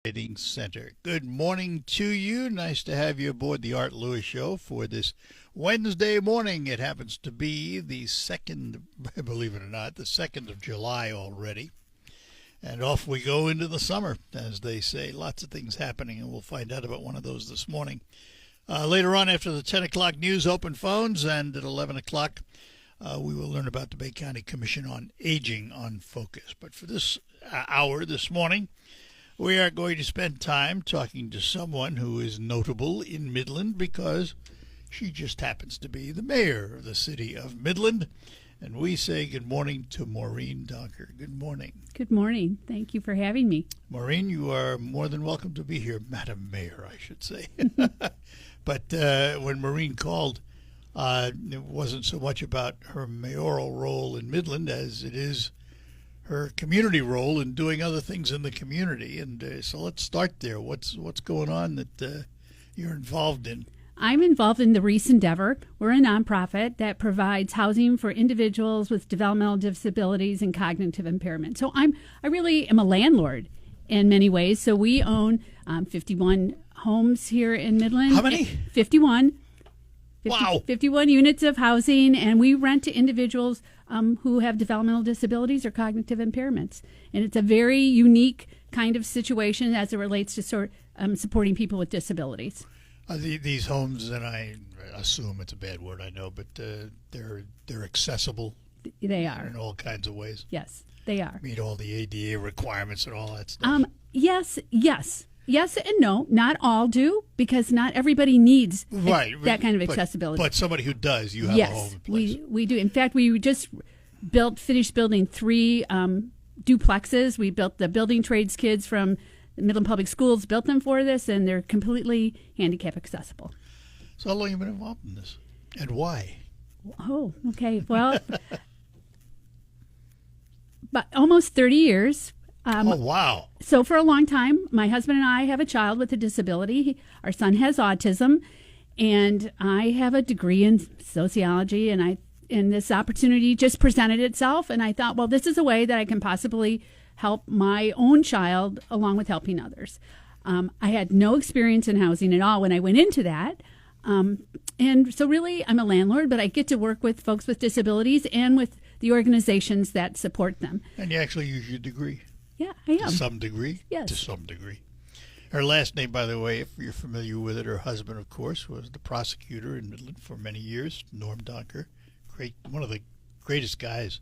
Trading Center. Good morning to you. Nice to have you aboard the Art Lewis Show for this Wednesday morning. It happens to be the 2nd, believe it or not, the 2nd of July already. And off we go into the summer, as they say. Lots of things happening, and we'll find out about one of those this morning. Later on, after the 10 o'clock news, open phones, and at 11 o'clock, we will learn about the Bay County Commission on Aging on Focus. But for this hour this morning, we are going to spend time talking to someone who is notable in Midland because she just happens to be the mayor of the city of Midland. And we say good morning to Maureen Donker. Good morning. Good morning. Thank you for having me. Maureen, you are more than welcome to be here, Madam Mayor, I should say. But when Maureen called, it wasn't so much about her mayoral role in Midland as it is her community role in doing other things in the community. And so let's start there. What's going on that you're involved in? I'm involved in the Reese Endeavor. We're a nonprofit that provides housing for individuals with developmental disabilities and cognitive impairment. So I really am a landlord in many ways. So we own 51 homes here in Midland. How many? 51. Wow. 51 units of housing, and we rent to individuals who have developmental disabilities or cognitive impairments. And it's a very unique kind of situation as it relates to supporting people with disabilities. These homes, and I assume it's a bad word, I know, but they're accessible. They are. In all kinds of ways. Yes, they are. Meet all the ADA requirements and all that stuff. Yes and no. Not all do, because not everybody needs that kind of accessibility. But somebody who does, you have a home in place. We do. In fact, we just finished building 3 duplexes. We built the building trades kids from the Midland Public Schools, built them for this, and they're completely handicap accessible. So how long have you been involved in this? And why? Oh, okay. Well, but almost 30 years. Oh, wow. So for a long time, my husband and I have a child with a disability. Our son has autism, and I have a degree in sociology, and this opportunity just presented itself, and I thought, well, this is a way that I can possibly help my own child along with helping others. I had no experience in housing at all when I went into that. And so really, I'm a landlord, but I get to work with folks with disabilities and with the organizations that support them. And you actually use your degree. Yeah, I am. To some degree? Yes. To some degree. Her last name, by the way, if you're familiar with it, her husband, of course, was the prosecutor in Midland for many years, Norm Donker. One of the greatest guys.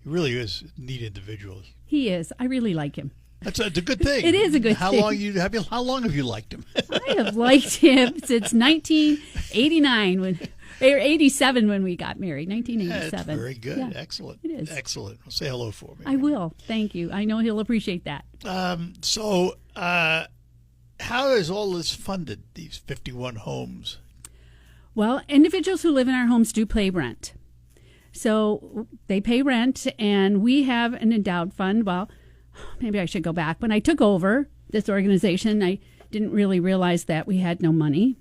He really is a neat individual. He is. I really like him. It's a good thing. It is a good thing. How long have you liked him? I have liked him since 1989 or 87 when we got married. 1987. That's very good. Yeah, excellent. It is. Excellent. Well, say hello for me. I will. Thank you. I know he'll appreciate that. So how is all this funded? These 51 homes. Well, individuals who live in our homes do pay rent. So they pay rent, and we have an endowed fund. Well, maybe I should go back. When I took over this organization, I didn't really realize that we had no money,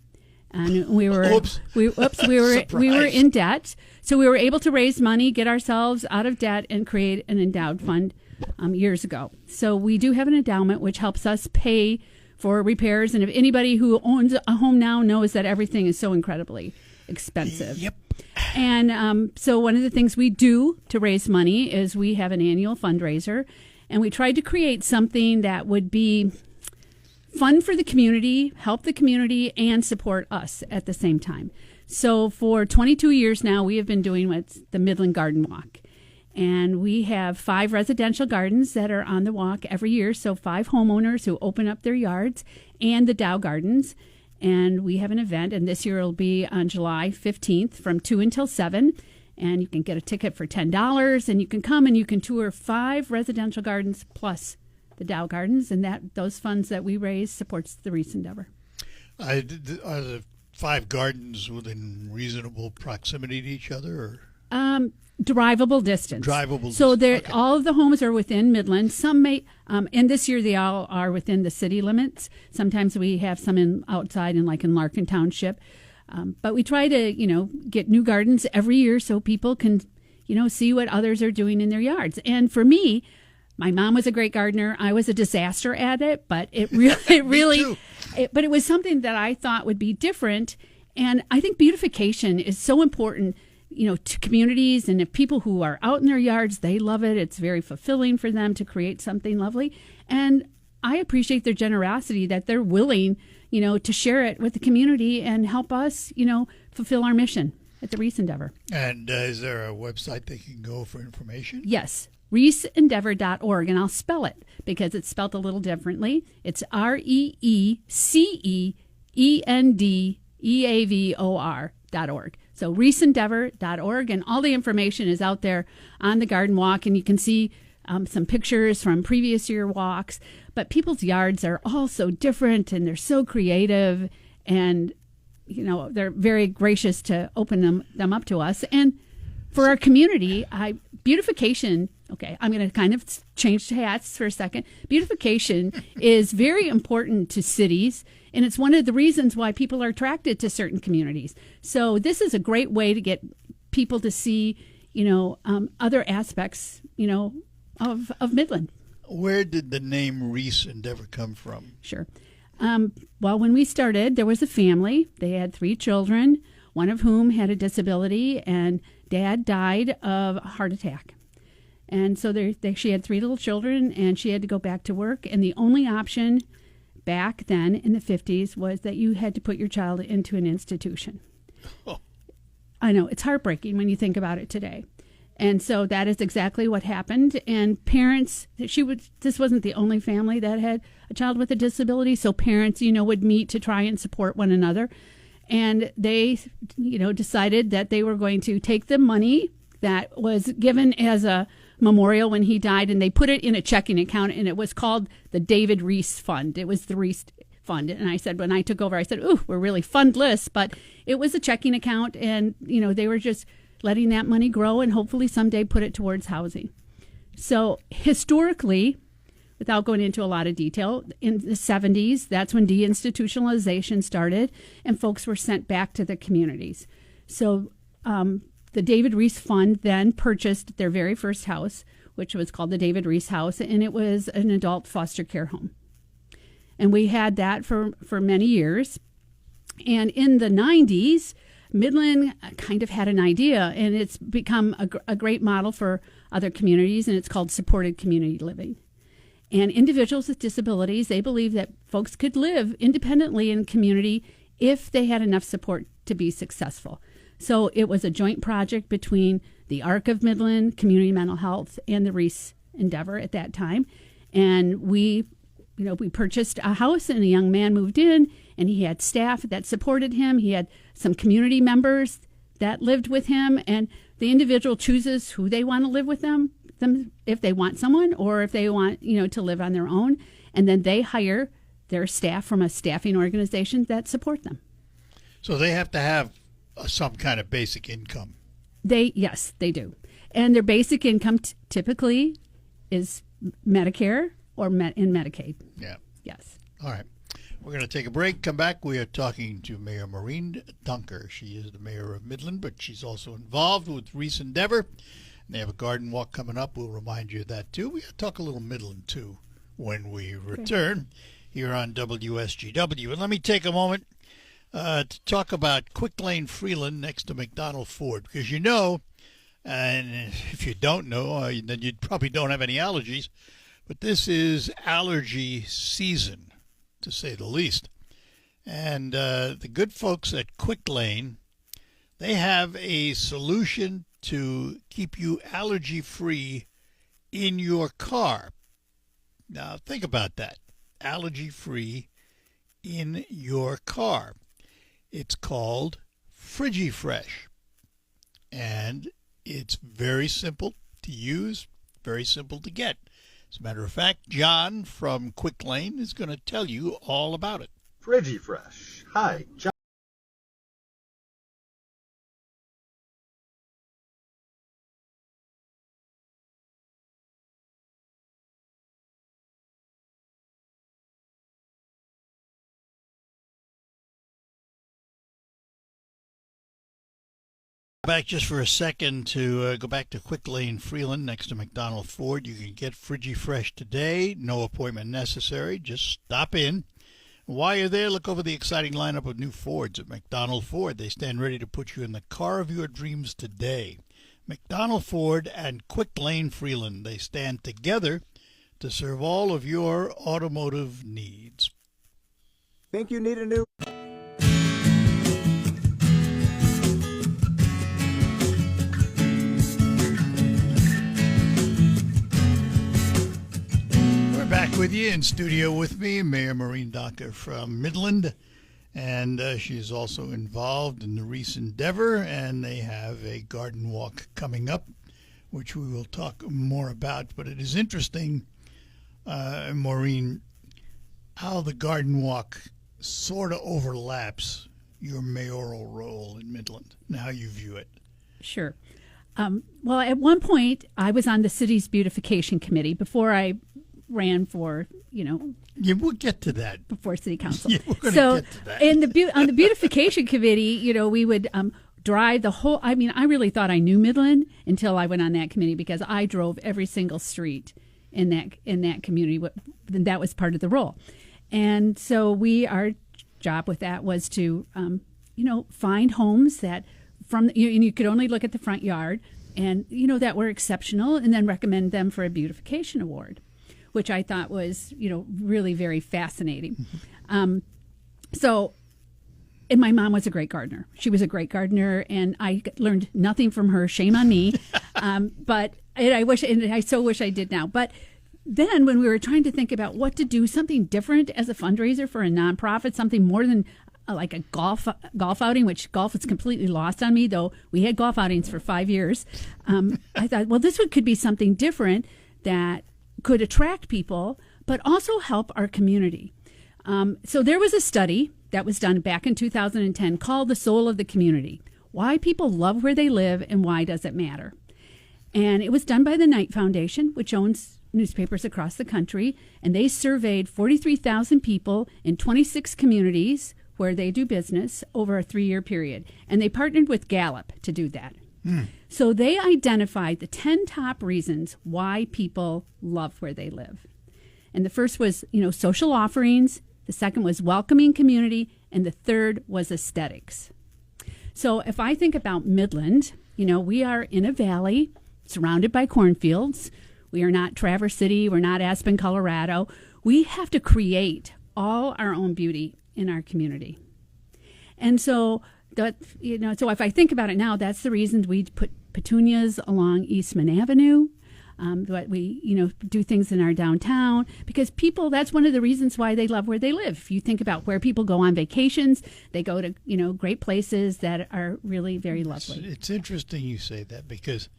and we were we were in debt. So we were able to raise money, get ourselves out of debt, and create an endowed fund years ago. So we do have an endowment which helps us pay for repairs. And if anybody who owns a home now knows that everything is so incredibly expensive. Yep. And so one of the things we do to raise money is we have an annual fundraiser, and we tried to create something that would be fun for the community, help the community, and support us at the same time. So for 22 years now, we have been doing what's the Midland Garden Walk. And we have 5 residential gardens that are on the walk every year. So 5 homeowners who open up their yards, and the Dow Gardens. And we have an event, and this year it'll be on July 15th from 2 until 7. And you can get a ticket for $10, and you can come and you can tour 5 residential gardens plus the Dow Gardens, and those funds that we raise supports the Reese Endeavor. Are the 5 gardens within reasonable proximity to each other? Or? Drivable distance. So all of the homes are within Midland. Some may, and this year they all are within the city limits. Sometimes we have some outside in Larkin Township. But we try to, get new gardens every year so people can, see what others are doing in their yards. And for me, My mom was a great gardener. I was a disaster at it, but but it was something that I thought would be different. And I think beautification is so important, to communities, and if people who are out in their yards, they love it. It's very fulfilling for them to create something lovely. And I appreciate their generosity that they're willing, to share it with the community and help us, fulfill our mission at the Reese Endeavor. And is there a website they can go for information? Yes, reeseendeavor.org, and I'll spell it because it's spelled a little differently. It's ReeCeendeavor.org. So reeseendeavor.org, and all the information is out there on the garden walk, and you can see some pictures from previous year walks. But people's yards are all so different, and they're so creative, and they're very gracious to open them up to us. And for our community, beautification, okay, I'm going to kind of change hats for a second. Beautification is very important to cities, and it's one of the reasons why people are attracted to certain communities. So this is a great way to get people to see, other aspects, of Midland. Where did the name Reese Endeavor come from? Sure. Well, when we started, there was a family. They had 3 children, one of whom had a disability, and Dad died of a heart attack. And so she had 3 little children, and she had to go back to work. And the only option back then in the 50s was that you had to put your child into an institution. Oh. I know, it's heartbreaking when you think about it today. And so that is exactly what happened. And parents, this wasn't the only family that had a child with a disability. So parents, would meet to try and support one another. And they, decided that they were going to take the money that was given as a memorial when he died, and they put it in a checking account, and it was called the David Reese Fund. It was the Reese Fund. And I said, when I took over, I said, ooh, we're really fundless, but it was a checking account, and, they were just letting that money grow and hopefully someday put it towards housing. So historically, without going into a lot of detail, in the 70s, that's when deinstitutionalization started, and folks were sent back to the communities. So the David Reese Fund then purchased their very first house, which was called the David Reese House, and it was an adult foster care home. And we had that for many years. And in the 90s, Midland kind of had an idea, and it's become a great model for other communities, and it's called supported community living. And individuals with disabilities, they believe that folks could live independently in a community if they had enough support to be successful. So it was a joint project between the ARC of Midland, Community Mental Health, and the Reese Endeavor at that time. And we purchased a house, and a young man moved in, and he had staff that supported him. He had some community members that lived with him, and the individual chooses who they want to live with them if they want someone, or if they want, to live on their own. And then they hire their staff from a staffing organization that support them. So they have to have some kind of basic income. Yes, they do. And their basic income typically is Medicare or in Medicaid. Yeah. Yes. All right. We're going to take a break. Come back. We are talking to Mayor Maureen Dunker. She is the mayor of Midland, but she's also involved with Reese Endeavor. And they have a garden walk coming up. We'll remind you of that, too. We talk a little Midland, too, when we return here on WSGW. And let me take a moment to talk about Quick Lane Freeland next to McDonald Ford, because and if you don't know, then you probably don't have any allergies, but this is allergy season, to say the least. And the good folks at Quick Lane, they have a solution to keep you allergy-free in your car. Now, think about that. Allergy-free in your car. It's called FrigiFresh. And it's very simple to use, very simple to get. As a matter of fact, John from Quick Lane is going to tell you all about it. FrigiFresh. Hi, John. Back just for a second to go back to Quick Lane Freeland next to McDonald Ford. You can get Frigifresh today. No appointment necessary. Just stop in. While you're there, look over the exciting lineup of new Fords at McDonald Ford. They stand ready to put you in the car of your dreams today. McDonald Ford and Quick Lane Freeland. They stand together to serve all of your automotive needs. Think you need a new... We're back with you in studio with me, Mayor Maureen Docker from Midland. And she's also involved in the Reese Endeavor, and they have a garden walk coming up, which we will talk more about. But it is interesting, Maureen, how the garden walk sort of overlaps your mayoral role in Midland and how you view it. Sure. Well, at one point, I was on the city's beautification committee before I ran for, Yeah, we'll get to that. before city council. Yeah, we're gonna get to that. On the beautification committee, we would drive the whole. I mean, I really thought I knew Midland until I went on that committee because I drove every single street in that community. That was part of the role, and so our job with that was to find homes that and you could only look at the front yard and that were exceptional, and then recommend them for a beautification award, which I thought was, really very fascinating. And my mom was a great gardener. She was a great gardener, and I learned nothing from her. Shame on me. But I so wish I did now. But then when we were trying to think about what to do, something different as a fundraiser for a nonprofit, something more than like a golf outing, which golf is completely lost on me, though we had golf outings for 5 years. I thought, well, this could be something different that could attract people, but also help our community. So there was a study that was done back in 2010 called The Soul of the Community: Why People Love Where They Live and Why Does It Matter? And it was done by the Knight Foundation, which owns newspapers across the country, and they surveyed 43,000 people in 26 communities where they do business over a 3-year period. And they partnered with Gallup to do that. So they identified the 10 top reasons why people love where they live. And the first was, social offerings. The second was welcoming community. And the third was aesthetics. So if I think about Midland, we are in a valley surrounded by cornfields. We are not Traverse City. We're not Aspen, Colorado. We have to create all our own beauty in our community. And so so if I think about it now, that's the reason we put petunias along Eastman Avenue. That we, do things in our downtown, because people, that's one of the reasons why they love where they live. If you think about where people go on vacations, they go to, great places that are really very lovely. It's interesting you say that, because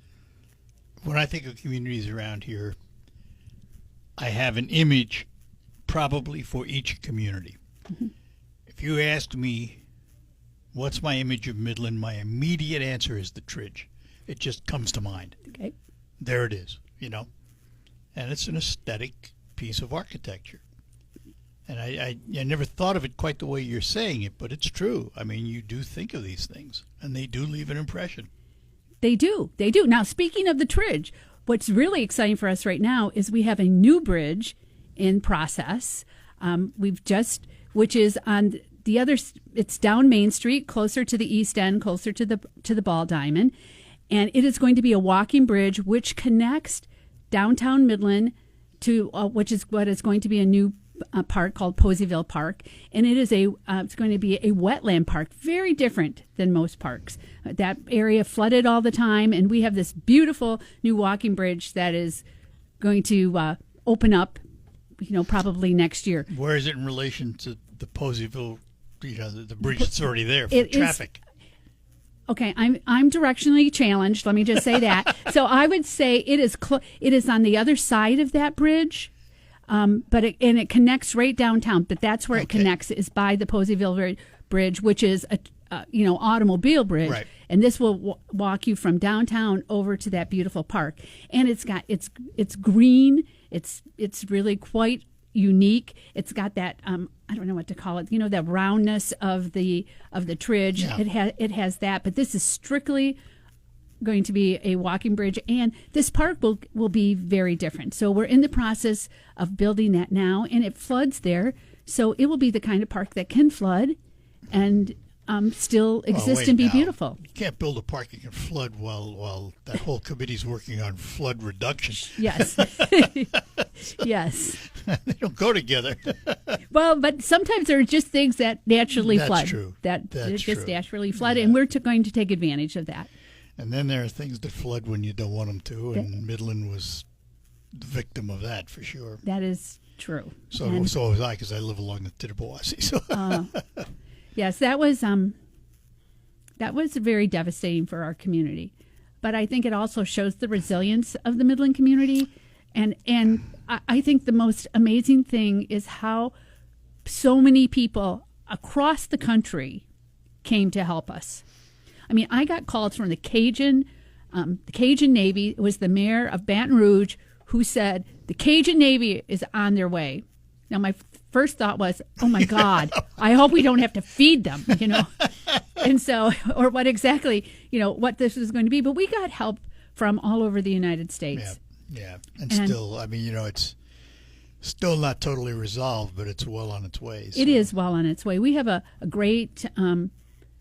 when I think of communities around here, I have an image probably for each community. Mm-hmm. If you ask me, what's my image of Midland, my immediate answer is the Tridge. It just comes to mind. Okay. There it is, and it's an aesthetic piece of architecture. And I never thought of it quite the way you're saying it, but it's true. I mean, you do think of these things, and they do leave an impression. They do. Now, speaking of the Tridge, what's really exciting for us right now is we have a new bridge in process. Which is on the other, it's down Main Street, closer to the East End, closer to the Ball Diamond. And it is going to be a walking bridge which connects downtown Midland to, which is what is going to be a new park called Poseyville Park. And it is it's going to be a wetland park, very different than most parks. That area flooded all the time, and we have this beautiful new walking bridge that is going to open up, probably next year. Where is it in relation to the Poseyville, the bridge that's already there for traffic? Okay, I'm directionally challenged. Let me just say that. So I would say it is on the other side of that bridge, but it connects right downtown. But that's where it connects, is by the Poseyville Bridge, which is a automobile bridge, right. And this will walk you from downtown over to that beautiful park. And it's green. It's really quite unique. It's got that I don't know what to call it. The roundness of the Tridge. Yeah. It has that. But this is strictly going to be a walking bridge, and this park will be very different. So we're in the process of building that now, and it floods there. So it will be the kind of park that can flood and still exist wait and be now. beautiful. You can't build a park you can flood while that whole committee's working on flood reduction. Yes. Yes. They don't go together. Well, but sometimes there are just things that naturally That's flood. true. That That's just true. naturally flood, Yeah. and we're going to take advantage of that. And then there are things that flood when you don't want them to, and Midland was the victim of that for sure. That is true. So And- so was I, because I live along the Tittabawassee. So Yes, that was very devastating for our community. But I think it also shows the resilience of the Midland community. And I think the most amazing thing is how so many people across the country came to help us. I mean, I got calls from the Cajun Navy. It was the mayor of Baton Rouge who said, the Cajun Navy is on their way. Now, my first thought was, oh, my God, I hope we don't have to feed them, And so, or what exactly, what this is going to be. But we got help from all over the United States. yeah. And still, I mean, it's still not totally resolved, but it's well on its way. So. It is well on its way. We have a great,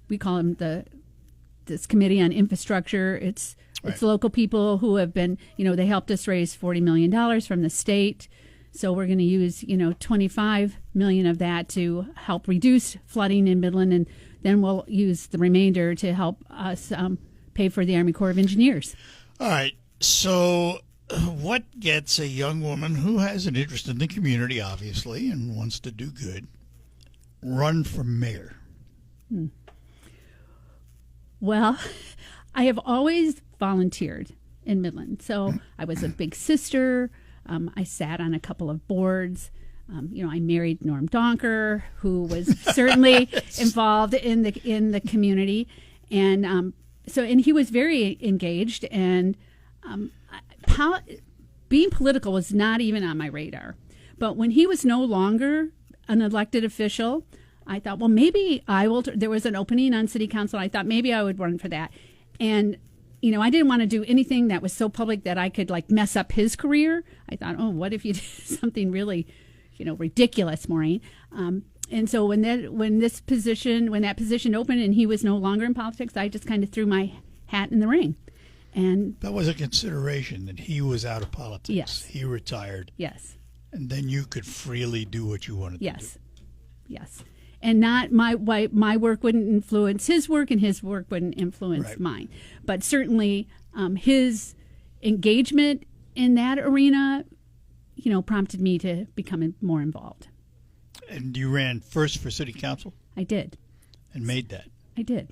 we call them this Committee on Infrastructure. It's local people who have been, they helped us raise $40 million from the state. So we're going to use, $25 million of that to help reduce flooding in Midland, and then we'll use the remainder to help us pay for the Army Corps of Engineers. All right. So what gets a young woman who has an interest in the community, obviously, and wants to do good, run for mayor? Well, I have always volunteered in Midland. So I was a big sister. I sat on a couple of boards. I married Norm Donker, who was certainly involved in the community, and he was very engaged. And being political was not even on my radar. But when he was no longer an elected official, I thought, well, maybe I will. There was an opening on city council. I thought maybe I would run for that, and I didn't want to do anything that was so public that I could mess up his career. I thought, oh, what if you did something really, ridiculous, Maureen? And so when that position opened and he was no longer in politics, I just kind of threw my hat in the ring. And that was a consideration, that he was out of politics. Yes. He retired. Yes. And then you could freely do what you wanted to do. Yes. And not my work wouldn't influence his work, and his work wouldn't influence mine. But certainly his engagement in that arena, prompted me to become more involved. And you ran first for city council? I did. And made that? I did.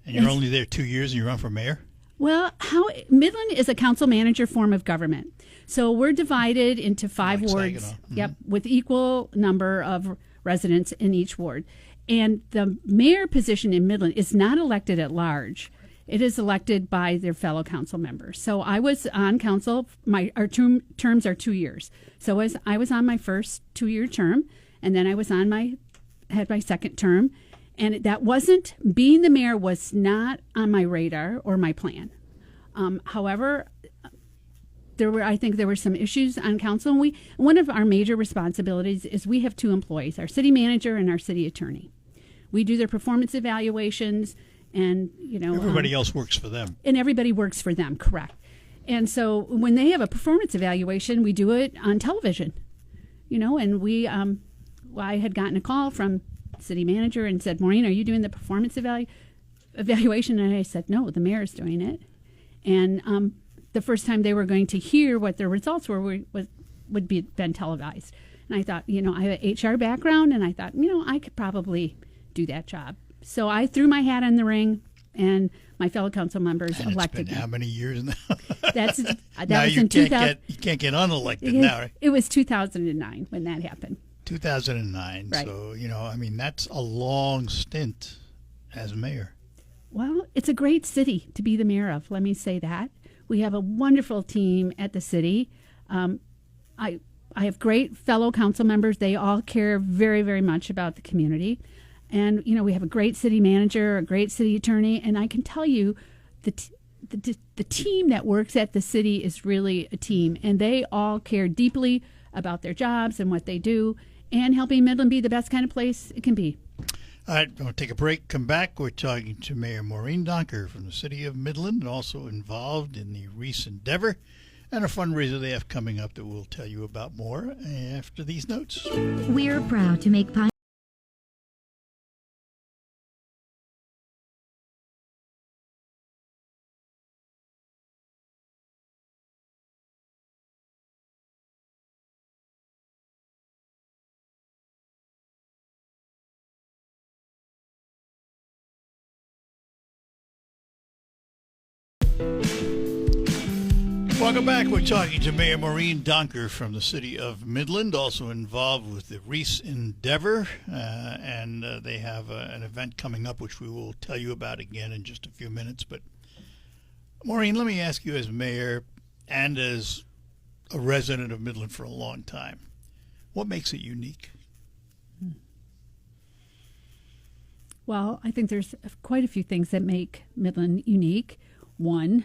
And you're only there 2 years and you run for mayor? Well, Midland is a council manager form of government. So we're divided into 5 wards. Mm-hmm. Yep, with equal number of residents in each ward. And the mayor position in Midland is not elected at large. It is elected by their fellow council members. So I was on council. Our terms are 2 years. So I was on my first 2-year term, and then I had my second term. And that wasn't, being the mayor was not on my radar or my plan. However, I think there were some issues on council. And one of our major responsibilities is we have 2 employees, our city manager and our city attorney. We do their performance evaluations, and everybody else works for them. And everybody works for them, correct. And so when they have a performance evaluation, we do it on television. And I had gotten a call from city manager and said, Maureen, are you doing the performance evaluation? And I said, no, the mayor's doing it. And the first time they were going to hear what their results would be then televised. And I thought, I have an HR background, and I thought, I could probably do that job. So I threw my hat in the ring, and my fellow council members elected It's been me. how many years now? That now was you in 2000. You can't get unelected now, right? It was 2009 when that happened. 2009. Right. So, that's a long stint as mayor. Well, it's a great city to be the mayor of. Let me say that. We have a wonderful team at the city. I have great fellow council members. They all care very, very much about the community. And, we have a great city manager, a great city attorney. And I can tell you the team that works at the city is really a team, and they all care deeply about their jobs and what they do, and helping Midland be the best kind of place it can be. All right, we'll take a break, come back. We're talking to Mayor Maureen Donker from the city of Midland, and also involved in the Reese Endeavor and a fundraiser they have coming up that we'll tell you about more after these notes. We're proud to make Pine. Welcome back. We're talking to Mayor Maureen Donker from the city of Midland, also involved with the Reese Endeavor, and they have an event coming up which we will tell you about again in just a few minutes. But Maureen, let me ask you, as mayor and as a resident of Midland for a long time, what makes it unique? Well, I think there's quite a few things that make Midland unique. One,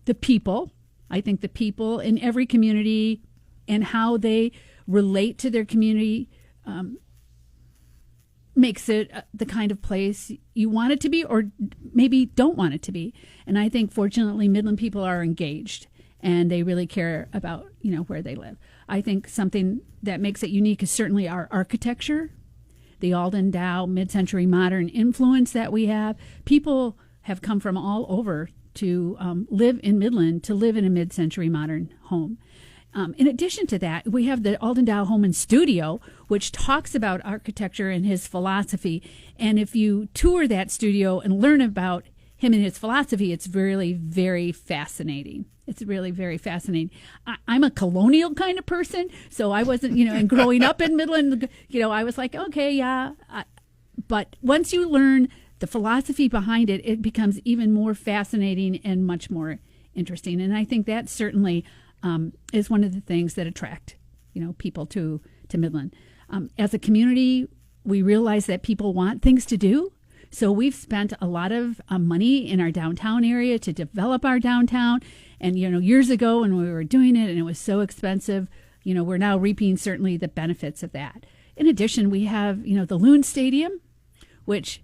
the people. I think the people in every community and how they relate to their community makes it the kind of place you want it to be, or maybe don't want it to be. And I think, fortunately, Midland people are engaged and they really care about, where they live. I think something that makes it unique is certainly our architecture, the Alden Dow mid-century modern influence that we have. People have come from all over to live in Midland, to live in a mid-century modern home. In addition to that, we have the Alden Dow Home and Studio, which talks about architecture and his philosophy. And if you tour that studio and learn about him and his philosophy, it's really very fascinating. It's really very fascinating. I'm a colonial kind of person, so I wasn't, and growing up in Midland, I was like, okay, yeah. But once you learn the philosophy behind it, it becomes even more fascinating and much more interesting. And I think that certainly is one of the things that attract, people to Midland. As a community, we realize that people want things to do. So we've spent a lot of money in our downtown area to develop our downtown. And, years ago when we were doing it and it was so expensive, we're now reaping certainly the benefits of that. In addition, we have, the Loon Stadium, which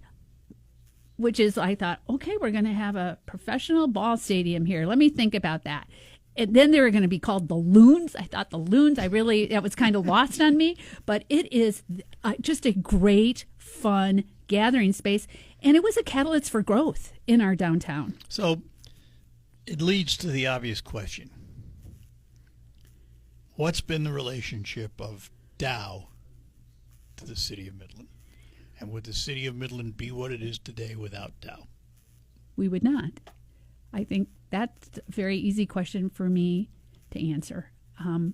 is, I thought, okay, we're going to have a professional ball stadium here. Let me think about that. And then they were going to be called the Loons. I thought the Loons, that was kind of lost on me. But it is just a great, fun gathering space. And it was a catalyst for growth in our downtown. So it leads to the obvious question. What's been the relationship of Dow to the city of Midland? And would the city of Midland be what it is today without Dow? We would not. I think that's a very easy question for me to answer. And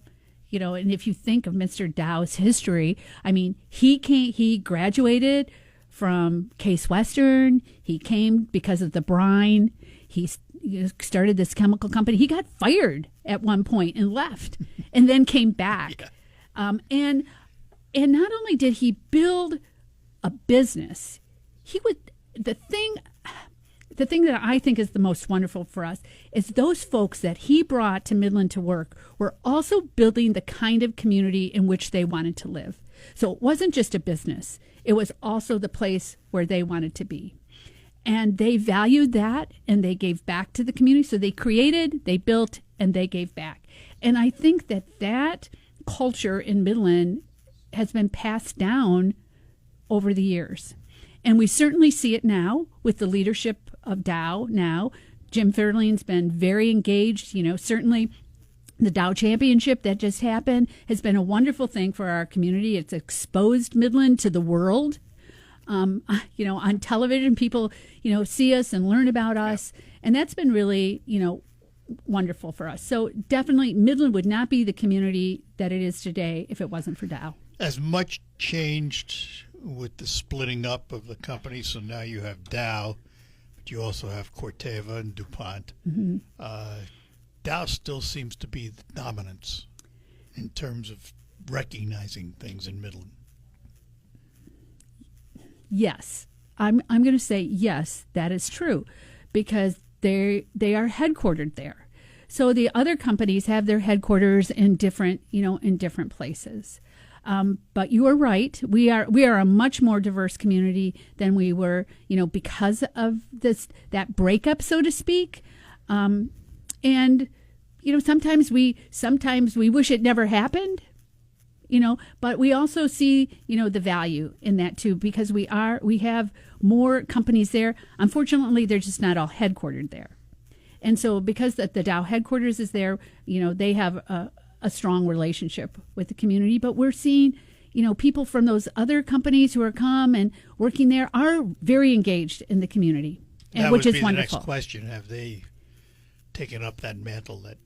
if you think of Mr. Dow's history, he graduated from Case Western. He came because of the brine. He started this chemical company. He got fired at one point and left, and then came back. Yeah. And not only did he build a business, the thing that I think is the most wonderful for us is those folks that he brought to Midland to work were also building the kind of community in which they wanted to live. So it wasn't just a business. It was also the place where they wanted to be. And they valued that, and they gave back to the community. So they created, they built, and they gave back. And I think that culture in Midland has been passed down over the years. And we certainly see it now with the leadership of Dow now. Jim Furling's been very engaged. Certainly the Dow Championship that just happened has been a wonderful thing for our community. It's exposed Midland to the world. On television, people, see us and learn about us. Yeah. And that's been really, wonderful for us. So definitely Midland would not be the community that it is today if it wasn't for Dow. As much changed with the splitting up of the company, so now you have Dow, but you also have Corteva and DuPont. Mm-hmm. Dow still seems to be the dominance in terms of recognizing things in Midland. Yes, I'm going to say yes, that is true, because they are headquartered there. So the other companies have their headquarters in different places. But you are right. We are a much more diverse community than we were, because of that breakup, so to speak. And sometimes we wish it never happened. But we also see, the value in that too, because we have more companies there. Unfortunately, they're just not all headquartered there. And so because the Dow headquarters is there, they have a strong relationship with the community. But we're seeing, people from those other companies who are come and working there are very engaged in the community, which is wonderful. The next question: have they taken up that mantle, that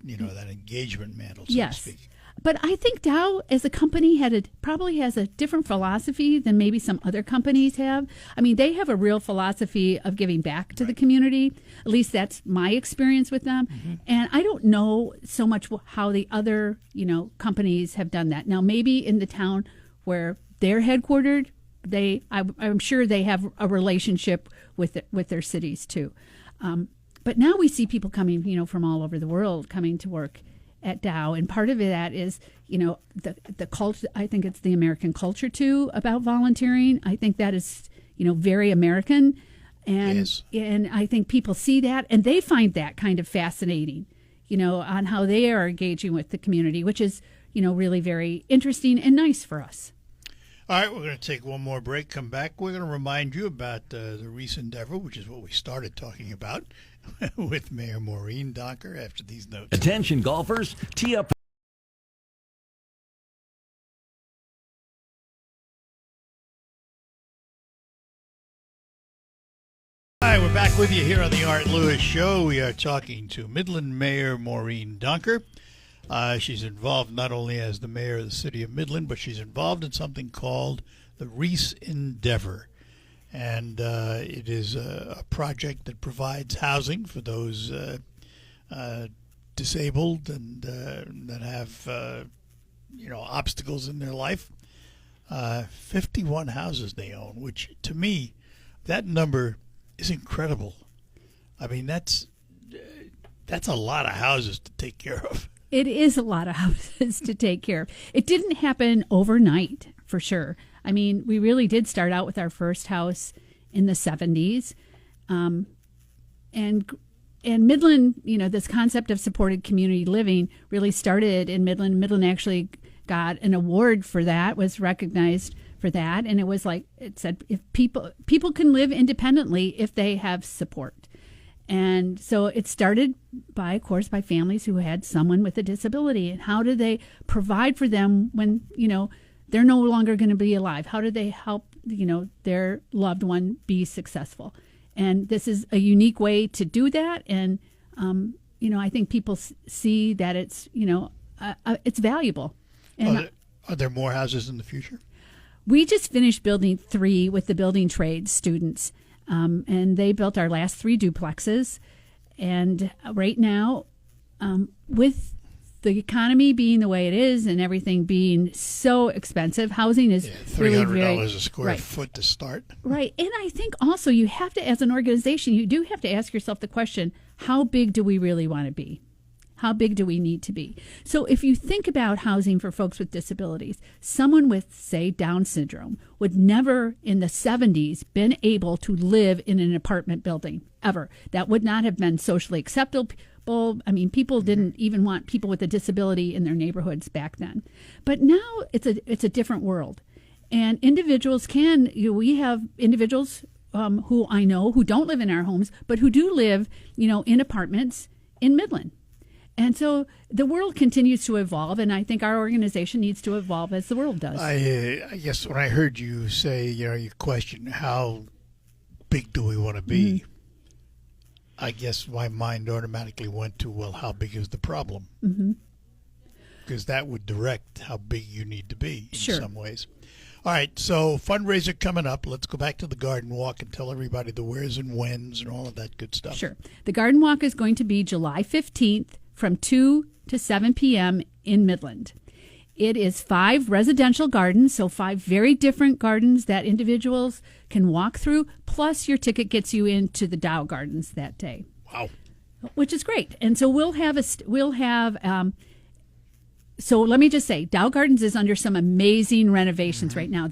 engagement mantle, so yes. to speak? But I think Dow as a company probably has a different philosophy than maybe some other companies have. I mean, they have a real philosophy of giving back to the community. At least that's my experience with them. Mm-hmm. And I don't know so much how the other, companies have done that. Now, maybe in the town where they're headquartered, I'm sure they have a relationship with their cities too. But now we see people coming, from all over the world coming to work at Dow, and part of that is, the culture. I think it's the American culture too about volunteering. I think that is, very American, and yes. And I think people see that and they find that kind of fascinating, on how they are engaging with the community, which is, really very interesting and nice for us. All right, we're going to take one more break. Come back. We're going to remind you about the Reese Endeavor, which is what we started talking about with Mayor Maureen Donker after these notes. Attention golfers, tee up. Hi, we're back with you here on the Art Lewis Show. We are talking to Midland Mayor Maureen Donker. She's involved not only as the mayor of the city of Midland, but she's involved in something called the Reese Endeavor. And it is a project that provides housing for those disabled and that have, obstacles in their life. 51 houses they own, which to me, that number is incredible. I mean, that's a lot of houses to take care of. It is a lot of houses to take care of. It didn't happen overnight, for sure. I mean, we really did start out with our first house in the 70s. And Midland, this concept of supported community living really started in Midland. Midland actually got an award for that, was recognized for that. And it was like, it said, if people can live independently if they have support. And so it started by families who had someone with a disability. And how do they provide for them when, they're no longer going to be alive? How do they help, their loved one be successful? And this is a unique way to do that. And, I think people see that it's, it's valuable. And are there more houses in the future? We just finished building 3 with the building trades students. And they built our last 3 duplexes. And right now, with the economy being the way it is and everything being so expensive, housing is really $300 a square foot to start. Right. And I think also you have to, as an organization, you do have to ask yourself the question, how big do we really want to be? How big do we need to be? So if you think about housing for folks with disabilities, someone with, say, Down syndrome would never in the 70s been able to live in an apartment building, ever. That would not have been socially acceptable. I mean, people didn't even want people with a disability in their neighborhoods back then. But now it's a different world. And individuals we have individuals who I know who don't live in our homes, but who do live, in apartments in Midland. And so the world continues to evolve, and I think our organization needs to evolve as the world does. I guess when I heard you say, you question how big do we want to be, mm-hmm. I guess my mind automatically went to, well, how big is the problem? Mm-hmm. Because that would direct how big you need to be in Sure. some ways. All right, so fundraiser coming up. Let's go back to the Garden Walk and tell everybody the wheres and whens and all of that good stuff. Sure. The Garden Walk is going to be July 15th from 2 to 7 p.m. in Midland. It is 5 residential gardens, so 5 very different gardens that individuals can walk through, plus your ticket gets you into the Dow Gardens that day. Wow. Which is great. And so so let me just say, Dow Gardens is under some amazing renovations right now.